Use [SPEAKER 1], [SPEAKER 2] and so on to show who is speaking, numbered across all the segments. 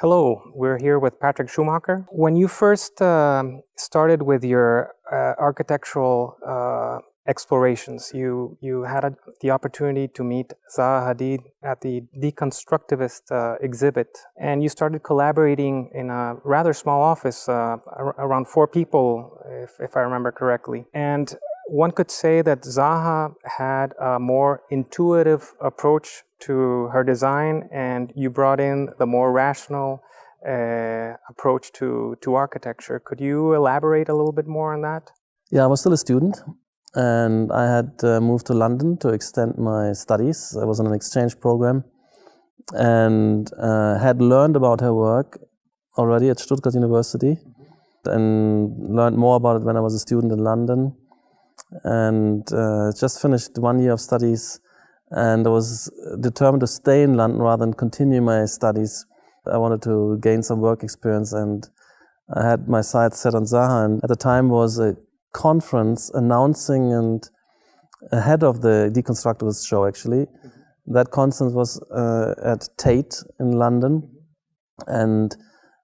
[SPEAKER 1] Hello, we're here with Patrik Schumacher. When you first started with your architectural explorations, you had the opportunity to meet Zaha Hadid at the deconstructivist exhibit, and you started collaborating in a rather small office, around 4 people, if I remember correctly. And one could say that Zaha had a more intuitive approach to her design, and you brought in the more rational approach to architecture. Could you elaborate a little bit more on that?
[SPEAKER 2] Yeah, I was still a student, and I had moved to London to extend my studies. I was on an exchange program, and had learned about her work already at Stuttgart University, and learned more about it when I was a student in London, and just finished 1 year of studies, and I was determined to stay in London rather than continue my studies. I wanted to gain some work experience, and I had my sights set on Zaha, and at the time was a conference announcing and ahead of the deconstructivist show, actually. That conference was at Tate in London, and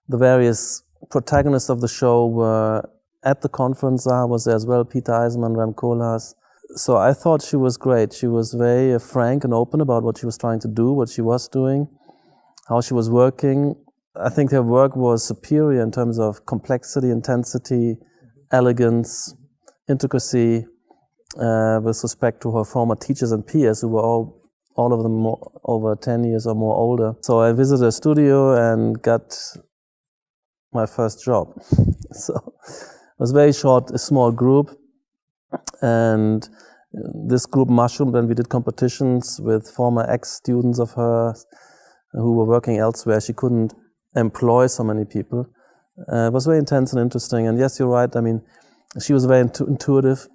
[SPEAKER 2] the various protagonists of the show were at the conference. Zaha was there as well, Peter Eisenman, Rem Koolhaas. So I thought she was great. She was very frank and open about what she was trying to do, what she was doing, how she was working. I think her work was superior in terms of complexity, intensity, elegance, intricacy, with respect to her former teachers and peers, who were all of them over 10 years or more older. So I visited her studio and got my first job. So it was very short, a small group, and this group mushroomed, and we did competitions with former ex-students of hers who were working elsewhere. She couldn't employ so many people. It was very intense and interesting, and yes, you're right, I mean, she was very intuitive,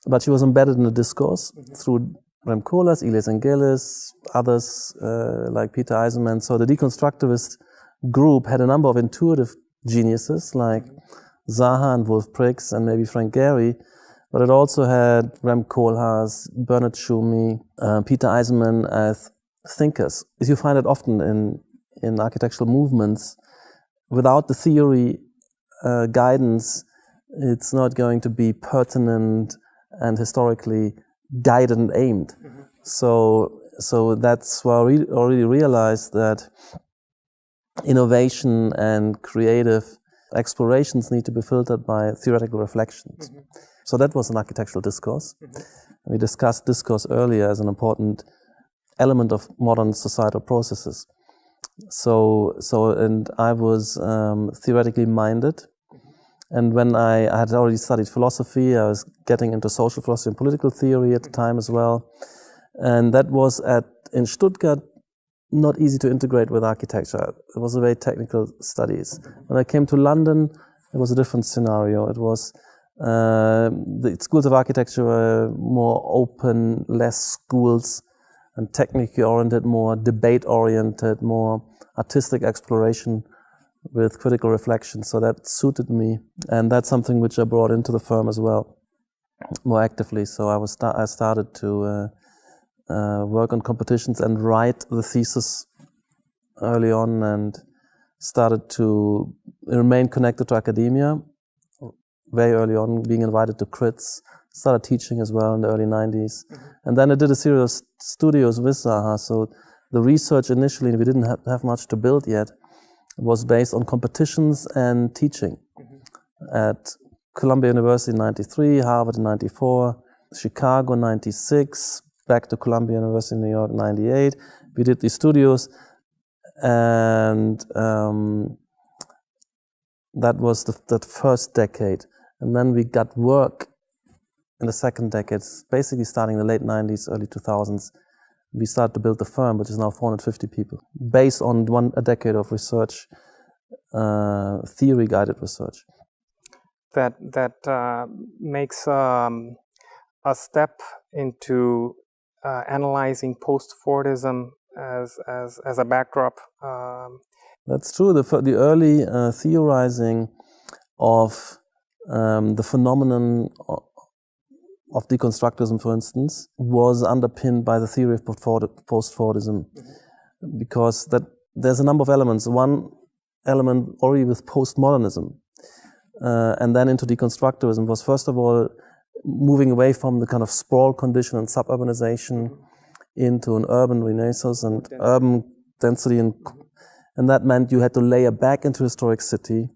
[SPEAKER 2] but she was embedded in the discourse through Rem Koolhaas, Elias Engelis, others like Peter Eisenman. So the deconstructivist group had a number of intuitive geniuses like Zaha and Wolf Priggs and maybe Frank Gehry, but it also had Rem Koolhaas, Bernard Tschumi, Peter Eisenman as thinkers. As you find it often in architectural movements, without the theory guidance, it's not going to be pertinent and historically guided and aimed. So that's why I already realized that innovation and creative explorations need to be filtered by theoretical reflections. So that was an architectural discourse. We discussed discourse earlier as an important element of modern societal processes. And I was theoretically minded. And when I had already studied philosophy, I was getting into social philosophy and political theory at the time as well. And that was in Stuttgart not easy to integrate with architecture. It was a very technical studies. When I came to London, it was a different scenario. It was the schools of architecture were more open, less schools, and technically oriented, more debate oriented, more artistic exploration with critical reflection. So that suited me, and that's something which I brought into the firm as well, more actively. So I started to work on competitions and write the thesis early on, and started to remain connected to academia very early on, being invited to crits, started teaching as well in the early 90s. And then I did a series of studios with Zaha. So the research initially, we didn't have much to build yet, was based on competitions and teaching at Columbia University in 93, Harvard in 94, Chicago in 96, back to Columbia University in New York in 98. We did these studios, and that was that first decade. And then we got work in the second decade, basically starting in the late 90s, early 2000s. We started to build the firm, which is now 450 people, based on a decade of research, theory-guided research.
[SPEAKER 1] That makes a step into analyzing post-Fordism as a backdrop.
[SPEAKER 2] That's true. The early theorizing of the phenomenon of deconstructivism, for instance, was underpinned by the theory of post-Fordism, because there's a number of elements. One element already with postmodernism. And then into deconstructivism was, first of all, moving away from the kind of sprawl condition and suburbanization into an urban renaissance and urban density. And that meant you had to layer back into historic city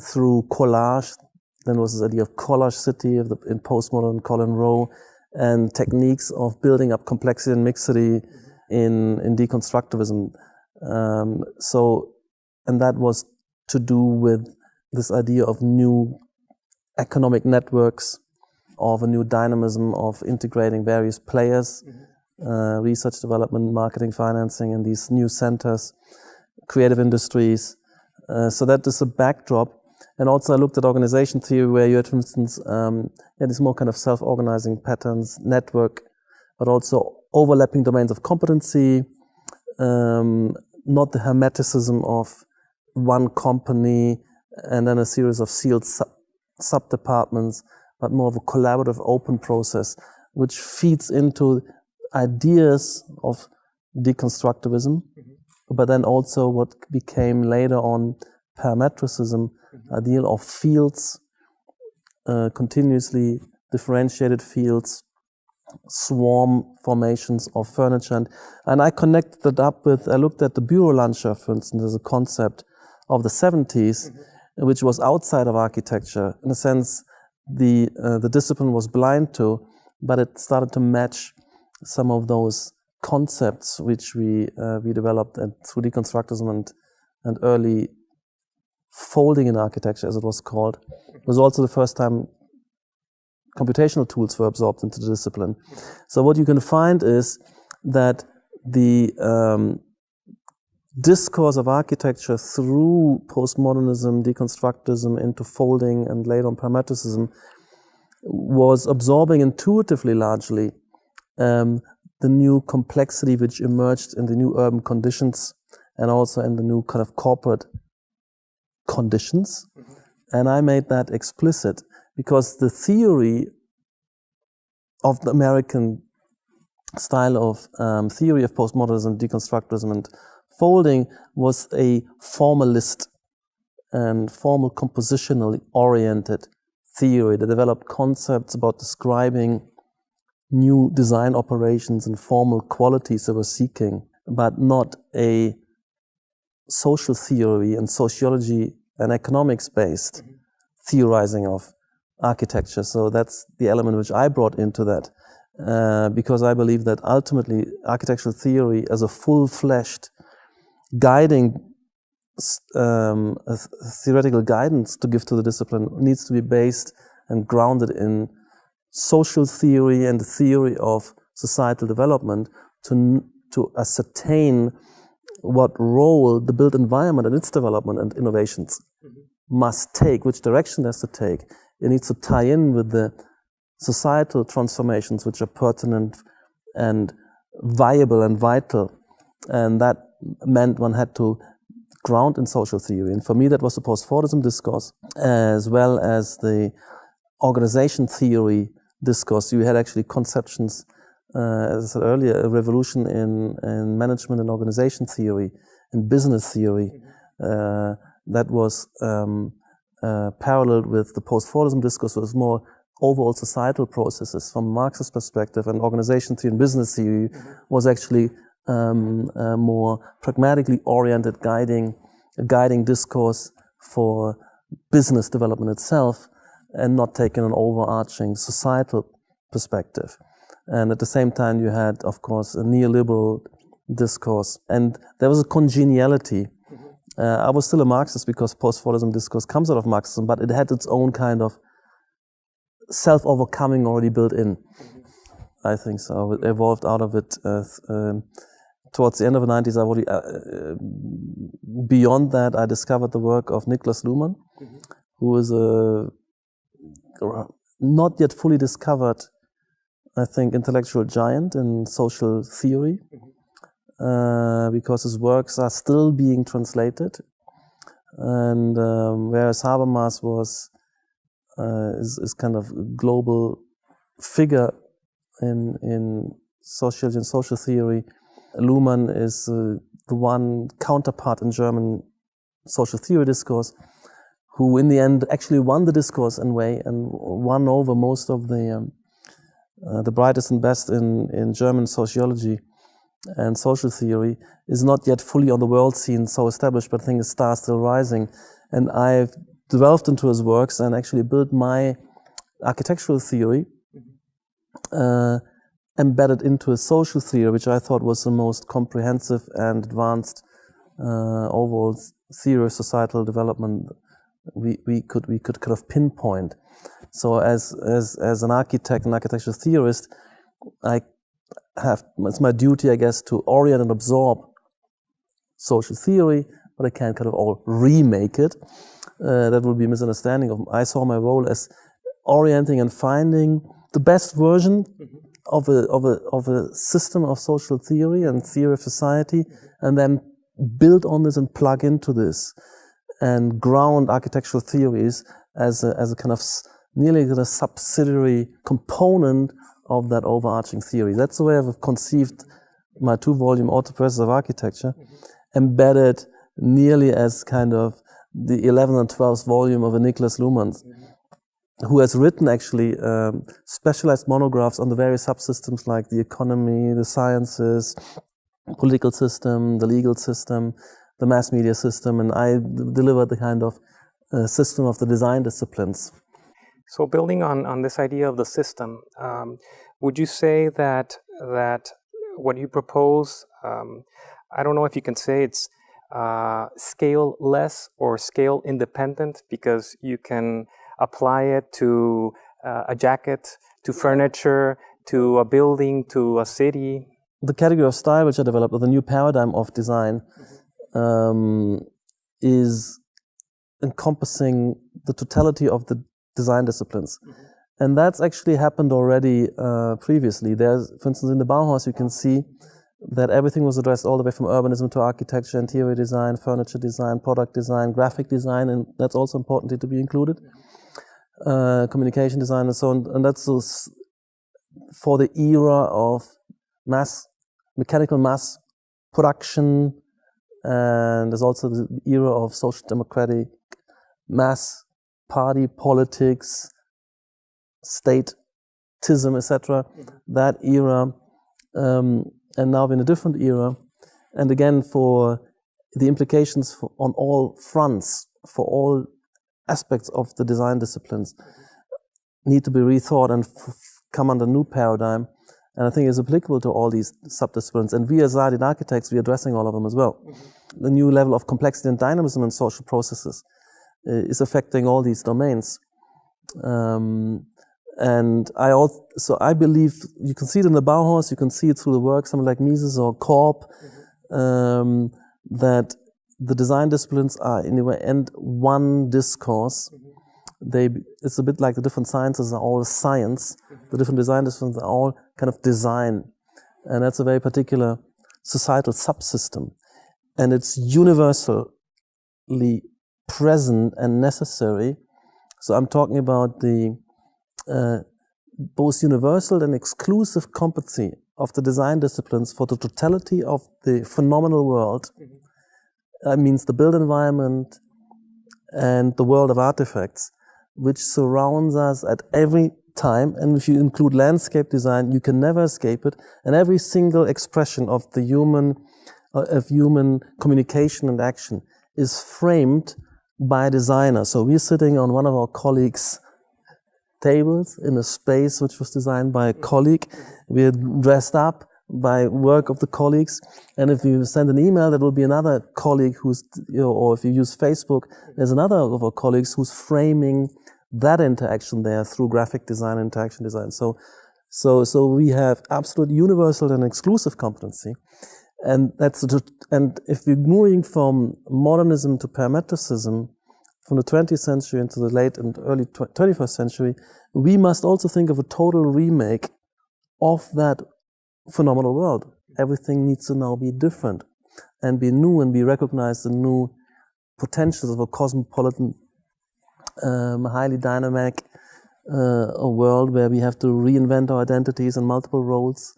[SPEAKER 2] through collage. Then was this idea of collage city in postmodern Colin Rowe, and techniques of building up complexity and mixity in deconstructivism. And that was to do with this idea of new economic networks, of a new dynamism of integrating various players, research, development, marketing, financing, and these new centers, creative industries. So that is a backdrop. And also I looked at organization theory, where you had, for instance, these more kind of self-organizing patterns, network, but also overlapping domains of competency, not the hermeticism of one company and then a series of sealed sub-departments, but more of a collaborative open process, which feeds into ideas of deconstructivism, but then also what became later on parametricism, ideal of fields, continuously differentiated fields, swarm formations of furniture. And I connected that up with, I looked at the Bürolandschaft, for instance, as a concept of the 70s, which was outside of architecture. In a sense, the discipline was blind to, but it started to match some of those concepts which we developed through deconstructivism and early folding in architecture, as it was called. It was also the first time computational tools were absorbed into the discipline. So what you can find is that the discourse of architecture through postmodernism, deconstructivism into folding and later on parametricism was absorbing intuitively largely the new complexity which emerged in the new urban conditions and also in the new kind of corporate conditions. And I made that explicit because the theory of the American style of theory of postmodernism, deconstructivism, and folding was a formalist and formal compositionally oriented theory that developed concepts about describing new design operations and formal qualities they were seeking, but not a social theory and sociology and economics based theorizing of architecture. So that's the element which I brought into that, because I believe that ultimately architectural theory as a full-fleshed guiding theoretical guidance to give to the discipline needs to be based and grounded in social theory and the theory of societal development to ascertain what role the built environment and its development and innovations must take, which direction it has to take. It needs to tie in with the societal transformations which are pertinent and viable and vital. And that meant one had to ground in social theory. And for me, that was the post-fordism discourse, as well as the organization theory discourse. You had actually conceptions, as I said earlier, a revolution in management and organization theory, in business theory, that was paralleled with the post-fordism discourse, was more overall societal processes from a Marxist perspective, and organization theory and business theory was actually more pragmatically oriented guiding discourse for business development itself, and not taking an overarching societal perspective. And at the same time, you had, of course, a neoliberal discourse, and there was a congeniality. I was still a Marxist because post-fordism discourse comes out of Marxism, but it had its own kind of self-overcoming already built in. I think so. It evolved out of it towards the end of the 90s. I already, beyond that, I discovered the work of Niklas Luhmann, who is a not yet fully discovered, I think, intellectual giant in social theory, because his works are still being translated. And whereas Habermas is kind of a global figure in sociology and social theory, Luhmann is the one counterpart in German social theory discourse, who in the end actually won the discourse in a way and won over most of the brightest and best in German sociology and social theory, is not yet fully on the world scene, so established, but I think his star still rising. And I've delved into his works and actually built my architectural theory embedded into a social theory, which I thought was the most comprehensive and advanced overall theory of societal development we could kind of pinpoint. So as an architect and architectural theorist, it's my duty, I guess, to orient and absorb social theory, but I can't kind of all remake it. That would be a misunderstanding of. I saw my role as orienting and finding the best version of a system of social theory and theory of society, and then build on this and plug into this, and ground architectural theories as a kind of nearly a subsidiary component of that overarching theory. That's the way I've conceived my 2-volume Autoprocess of Architecture, embedded nearly as kind of the 11th and 12th volume of a Niklas Luhmann, who has written actually specialized monographs on the various subsystems like the economy, the sciences, political system, the legal system, the mass media system, and I delivered the kind of system of the design disciplines.
[SPEAKER 1] So building on this idea of the system, would you say that what you propose, I don't know if you can say it's scale less or scale independent, because you can apply it to a jacket, to furniture, to a building, to a city?
[SPEAKER 2] The category of style which I developed, or the new paradigm of design, is encompassing the totality of the design disciplines. And that's actually happened already previously. There's, for instance, in the Bauhaus, you can see that everything was addressed all the way from urbanism to architecture, interior design, furniture design, product design, graphic design, and that's also important to be included. Communication design and so on. And that's for the era of mechanical mass production, and there's also the era of social democratic mass party politics, statism, etc. That era, and now we're in a different era. And again, for the implications on all fronts, for all aspects of the design disciplines, need to be rethought and come under a new paradigm. And I think it's applicable to all these subdisciplines. And we as Zaha Hadid Architects, we're addressing all of them as well. The new level of complexity and dynamism in social processes is affecting all these domains. And I believe you can see it in the Bauhaus, you can see it through the work, something like Mises or Korb, that the design disciplines are in the end one discourse. It's a bit like the different sciences are all science, the different design disciplines are all kind of design. And that's a very particular societal subsystem. And it's universally present and necessary. So I'm talking about the both universal and exclusive competency of the design disciplines for the totality of the phenomenal world. That means the built environment and the world of artifacts, which surrounds us at every time. And if you include landscape design, you can never escape it. And every single expression of the human communication and action is framed by a designer. So we're sitting on one of our colleagues' tables in a space which was designed by a colleague. We're dressed up by work of the colleagues. And if you send an email, there will be another colleague who's, or if you use Facebook, there's another of our colleagues who's framing that interaction there through graphic design and interaction design. So we have absolute universal and exclusive competency. And if we're moving from modernism to parametricism, from the 20th century into the late and early 21st century, we must also think of a total remake of that phenomenal world. Everything needs to now be different and be new, and we recognize the new potentials of a cosmopolitan, highly dynamic a world where we have to reinvent our identities and multiple roles,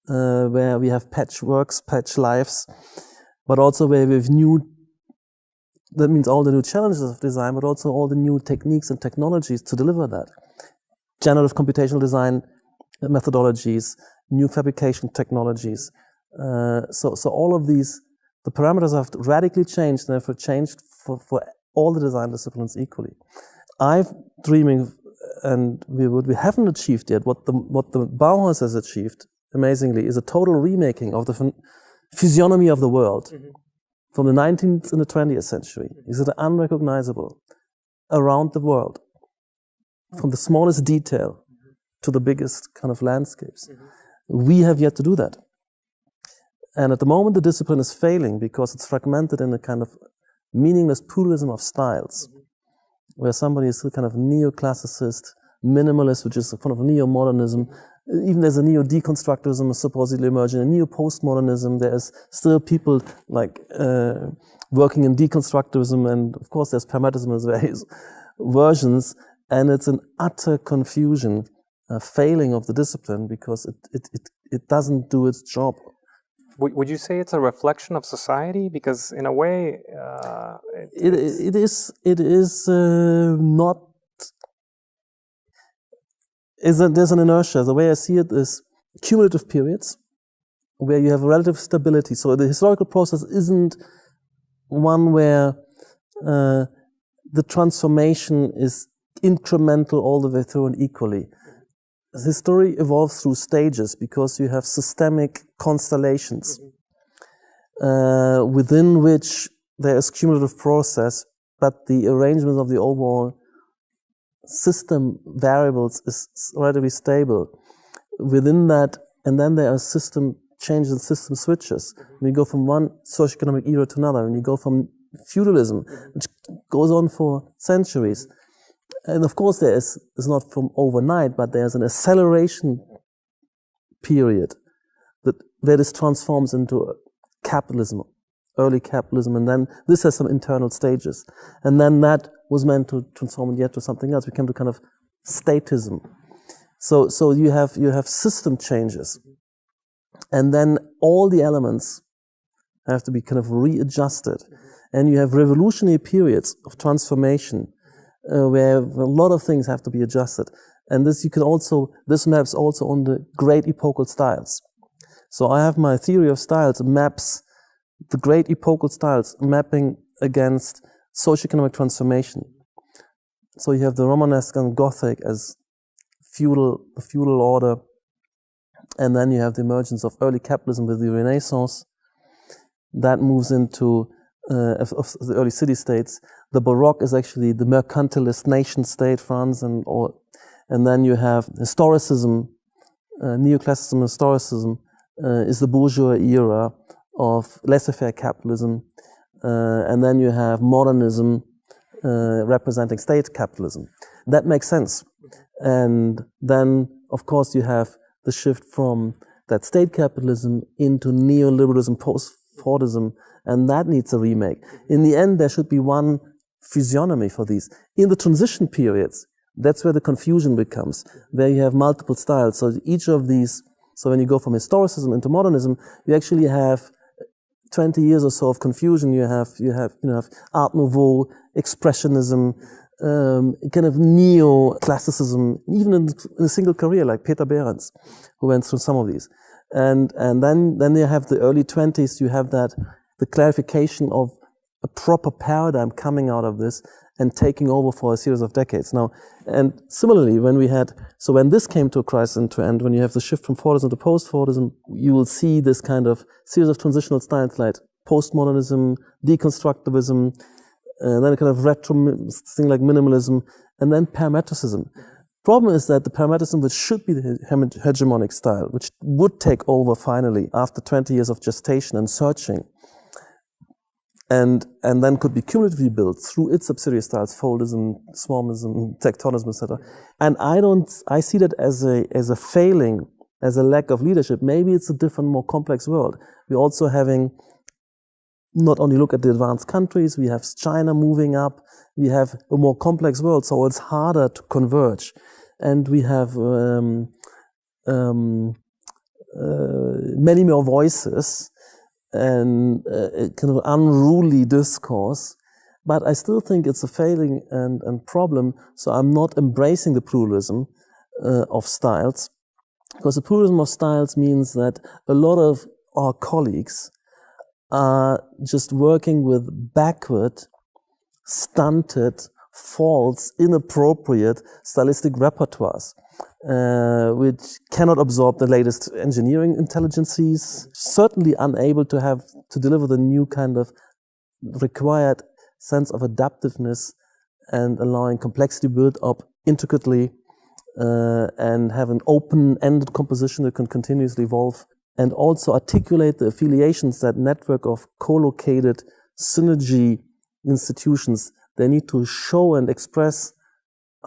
[SPEAKER 2] where we have patch works, patch lives, but also where we have new that means all the new challenges of design, but also all the new techniques and technologies to deliver that. Generative computational design methodologies, new fabrication technologies. So all of these, the parameters have radically changed, and therefore changed for all the design disciplines equally. I'm dreaming, and we haven't achieved yet, what the Bauhaus has achieved, amazingly, is a total remaking of the physiognomy of the world from the 19th and the 20th century. Is it unrecognizable around the world, from the smallest detail to the biggest kind of landscapes? We have yet to do that. And at the moment, the discipline is failing because it's fragmented in a kind of meaningless pluralism of styles, where somebody is kind of neoclassicist, minimalist, which is a kind of neo-modernism. Even there's a neo-deconstructivism supposedly emerging, a neo-postmodernism. There's still people like working in deconstructivism, and of course there's Parametricism as various versions, and it's an utter confusion, failing of the discipline because it doesn't do its job.
[SPEAKER 1] Would you say it's a reflection of society? Because in a way,
[SPEAKER 2] it is not. There's an inertia. The way I see it is cumulative periods where you have relative stability. So the historical process isn't one where the transformation is incremental all the way through and equally. History evolves through stages because you have systemic constellations within which there is cumulative process, but the arrangement of the overall system variables is relatively stable. Within that, and then there are system changes and system switches. When you go from one socioeconomic era to another, when you go from feudalism, which goes on for centuries. And of course, it's not from overnight, but there's an acceleration period where this transforms into capitalism, early capitalism, and then this has some internal stages. And then that was meant to transform yet to something else. We came to kind of statism. So you have system changes, and then all the elements have to be kind of readjusted, and you have revolutionary periods of transformation. Where a lot of things have to be adjusted. And this maps also on the great epochal styles. So I have my theory of styles maps the great epochal styles mapping against socioeconomic transformation. So you have the Romanesque and Gothic as feudal order, and then you have the emergence of early capitalism with the Renaissance. That moves into of the early city-states. The Baroque is actually the mercantilist nation-state, France, and then you have historicism, neoclassicism, historicism is the bourgeois era of laissez-faire capitalism, and then you have modernism representing state capitalism. That makes sense. And then, of course, you have the shift from that state capitalism into neoliberalism, post-fordism, and that needs a remake. In the end, there should be one physiognomy for these. In the transition periods, that's where the confusion becomes, where you have multiple styles. So each of these, so when you go from historicism into modernism, you actually have 20 years or so of confusion. You have Art Nouveau, Expressionism, kind of neo-classicism, even in a single career, like Peter Behrens, who went through some of these. And then you have the early 20s, you have the clarification of a proper paradigm coming out of this and taking over for a series of decades. Now, and similarly, when this came to a crisis and to end, when you have the shift from Fordism to post-Fordism, you will see this kind of series of transitional styles like postmodernism, deconstructivism, and then a kind of retro thing like minimalism, and then parametricism. Problem is that the parametricism, which should be the hegemonic style, which would take over finally after 20 years of gestation and searching, and then could be cumulatively built through its subsidiary styles, foldism, swarmism, tectonism, etc. And I see that as a failing, as a lack of leadership. Maybe it's a different, more complex world. We're also having, not only look at the advanced countries, we have China moving up, we have a more complex world, so it's harder to converge. And we have many more voices, and a kind of unruly discourse, But I still think it's a failing and problem, so I'm not embracing the pluralism of styles, because the pluralism of styles means that a lot of our colleagues are just working with backward, stunted, false, inappropriate stylistic repertoires, which cannot absorb the latest engineering intelligences, certainly unable to deliver the new kind of required sense of adaptiveness and allowing complexity built up intricately and have an open-ended composition that can continuously evolve, and also articulate the affiliations, that network of co-located synergy institutions. They need to show and express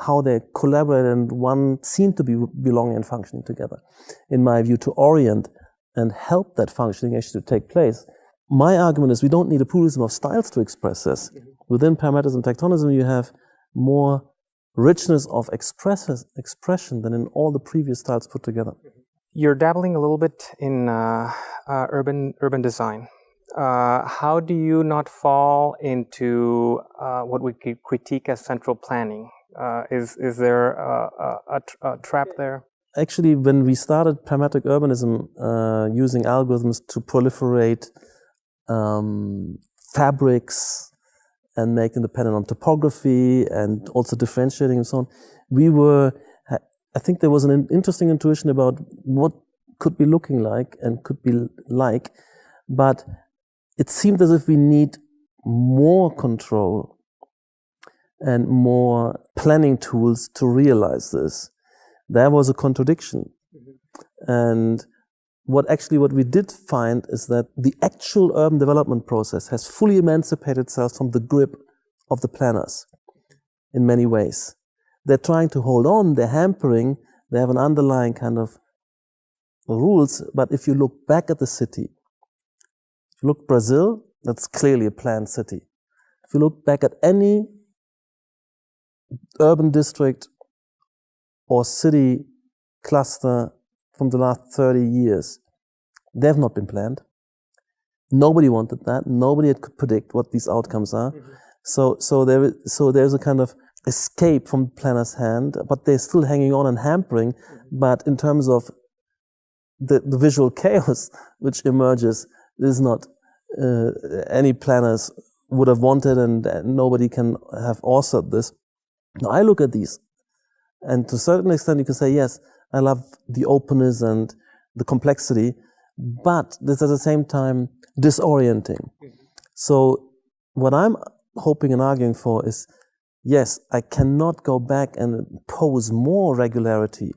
[SPEAKER 2] how they collaborate and one seem to be belonging and functioning together, in my view, to orient and help that functioning actually to take place. My argument is we don't need a pluralism of styles to express this. Within parametricism and tectonism, you have more richness of expression than in all the previous styles put together.
[SPEAKER 1] You're dabbling a little bit in urban design. How do you not fall into what we could critique as central planning? Is there a trap there?
[SPEAKER 2] Actually, when we started parametric urbanism, using algorithms to proliferate fabrics and make them dependent on topography and also differentiating and so on, I think there was an interesting intuition about what could be looking like and could be like, but it seemed as if we need more control and more planning tools to realize this. There was a contradiction. And what we did find is that the actual urban development process has fully emancipated itself from the grip of the planners in many ways. They're trying to hold on, they're hampering, they have an underlying kind of rules, but if you look back at the city, if you look Brazil, that's clearly a planned city. If you look back at any urban district or city cluster from the last 30 years, they have not been planned. Nobody wanted that. Nobody could predict what these outcomes are. So there's a kind of escape from the planner's hand, but they're still hanging on and hampering. But in terms of the visual chaos which emerges, is not any planners would have wanted, and nobody can have authored this. Now I look at these, and to a certain extent you can say, yes, I love the openness and the complexity, but this at the same time disorienting. So what I'm hoping and arguing for is, yes, I cannot go back and impose more regularity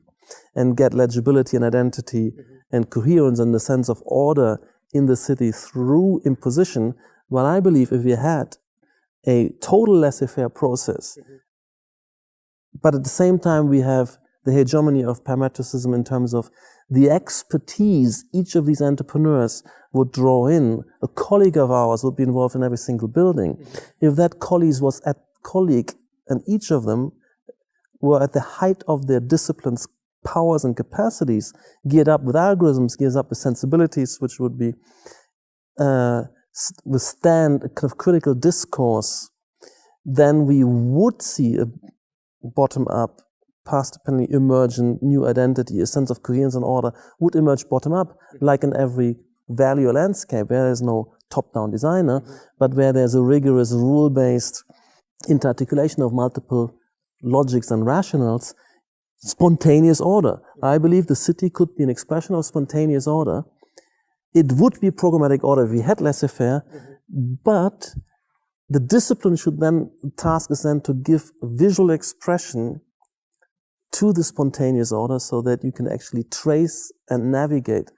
[SPEAKER 2] and get legibility and identity and coherence and the sense of order in the city through imposition. Well, I believe if we had a total laissez-faire process, but at the same time we have the hegemony of parametricism in terms of the expertise each of these entrepreneurs would draw in. A colleague of ours would be involved in every single building. If that colleague and each of them were at the height of their discipline's powers and capacities, geared up with algorithms, geared up with sensibilities, which would be withstand a kind of critical discourse, then we would see a bottom-up, past-dependent, emergent new identity, a sense of coherence and order would emerge bottom-up, like in every value landscape where there's no top-down designer, but where there's a rigorous rule-based interarticulation of multiple logics and rationals, spontaneous order. I believe the city could be an expression of spontaneous order. It would be programmatic order if we had laissez-faire, but the discipline should then, task is then to give visual expression to the spontaneous order so that you can actually trace and navigate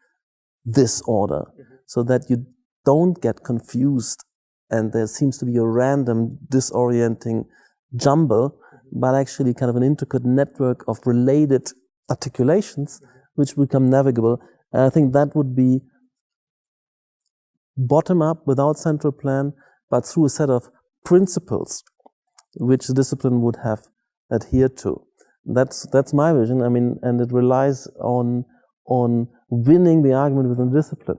[SPEAKER 2] this order, so that you don't get confused and there seems to be a random disorienting jumble, but actually kind of an intricate network of related articulations which become navigable. And I think that would be bottom-up, without central plan, but through a set of principles which the discipline would have adhered to. That's my vision. I mean, and it relies on winning the argument within the discipline,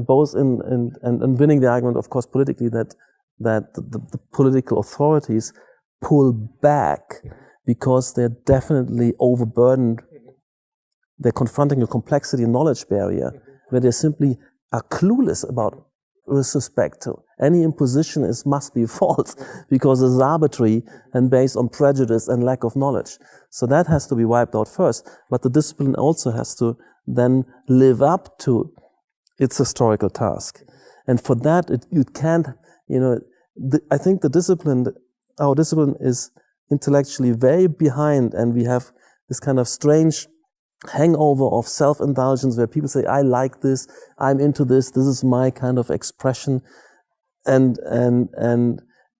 [SPEAKER 2] both and winning the argument, of course, politically, that that the political authorities pull back because they're definitely overburdened. They're confronting a complexity and knowledge barrier where they simply are clueless about with respect to any imposition must be false because it's arbitrary and based on prejudice and lack of knowledge. So that has to be wiped out first, but the discipline also has to then live up to its historical task. And for that, you can't, I think our discipline is intellectually very behind, and we have this kind of strange hangover of self-indulgence where people say, I like this, I'm into this is my kind of expression, and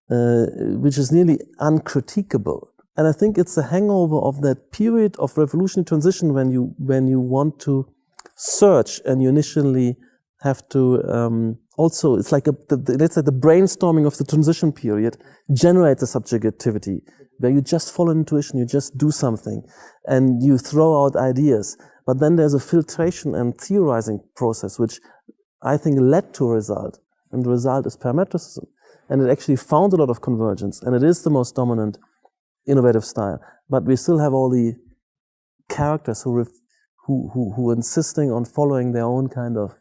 [SPEAKER 2] which is nearly uncritiquable. And I think it's a hangover of that period of revolutionary transition when you want to search and you initially have to also, it's like let's say the brainstorming of the transition period generates a subjectivity where you just follow intuition, you just do something and you throw out ideas. But then there's a filtration and theorizing process, which I think led to a result. And the result is parametricism. And it actually found a lot of convergence. And it is the most dominant innovative style. But we still have all the characters who are insisting on following their own kind of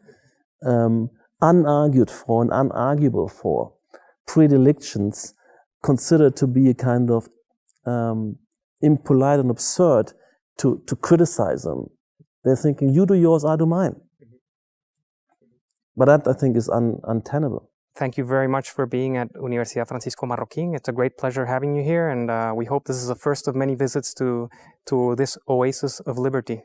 [SPEAKER 2] unargued for and unarguable for predilections considered to be a kind of impolite and absurd to criticize them. They're thinking, you do yours, I do mine. But that, I think, is untenable.
[SPEAKER 1] Thank you very much for being at Universidad Francisco Marroquín. It's a great pleasure having you here, and we hope this is the first of many visits to this oasis of liberty.